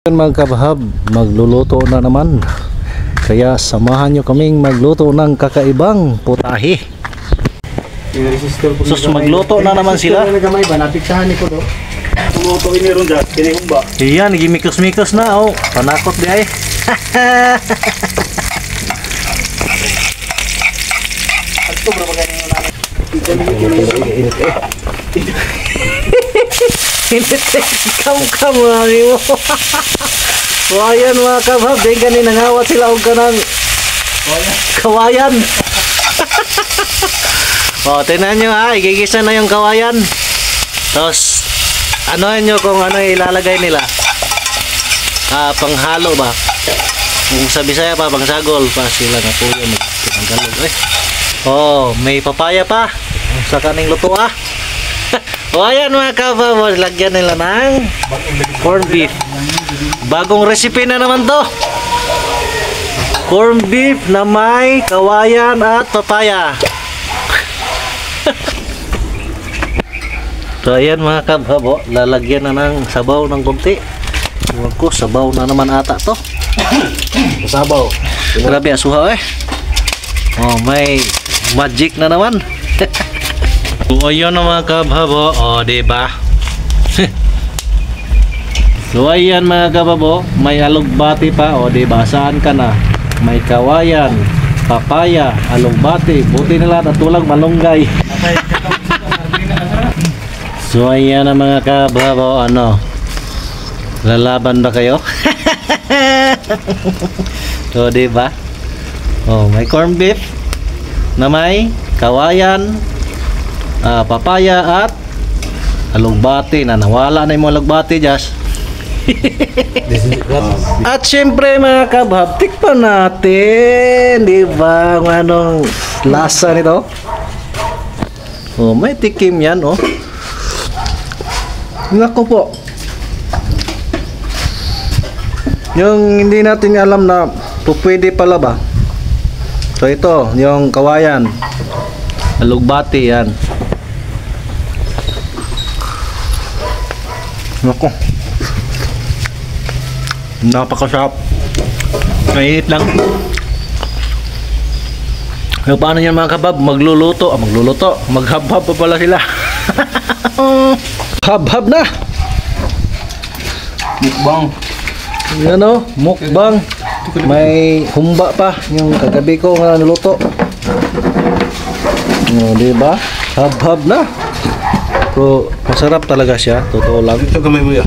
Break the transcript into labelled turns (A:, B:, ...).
A: Mga kabahab, magluluto na naman. Kaya samahan nyo kaming magluto ng kakaibang putahe. Sus, magluto na naman sila. Iyan, nagimikos-mikos na. Oh, panakot di ay. Kamu mo. So ayan mga kabhab, din ganin nangawat sila og kanang kawayan. O, tingnan nyo ha, igigisa na yung kawayan. Tapos ano nyo kung ano ilalagay nila. Panghalo ba? Kung sa Bisaya pa, pangsagol pa sila na po yun. Oh, may papaya pa sa kaning luto ah. O ayan mga kabab, lagyan nila ng corned beef. Bagong recipe na naman to. Corned beef na may kawayan at papaya. So ayan mga kabab, lalagyan na ng sabaw ng konti. Huwag ko, sabaw na naman ata to. Sabaw. Grabe asuha eh. Oh, may magic na naman. So ayan na mga kababo, o diba? So ayan mga kababo, may alugbati pa, o diba? Saan ka na? May kawayan, papaya, alugbati, buti nila natulang malunggay. So ayan na mga kababo, ano? Lalaban ba kayo? So diba? Oh, may corned beef na may kawayan, papaya at alugbati na nawala na yung mga alugbati Josh. At syempre mga kabhab, tikpan natin, di ba, anong lasa nito? Oh, may tikim yan oh. Nako po, yung hindi natin alam na pwede pala ba. So ito yung kawayan, alugbati yan. Nako, napakasarap. Mainit lang. So, paano yan mga kabab? Magluluto. Maghabhab pa pala sila. Habhab na. Mukbang. Yan o, mukbang. May humba pa yung kagabi ko nga niluto. O, diba? Habhab na. Pero masarap talaga siya, totoo lang.
B: Ito kamay mo ya.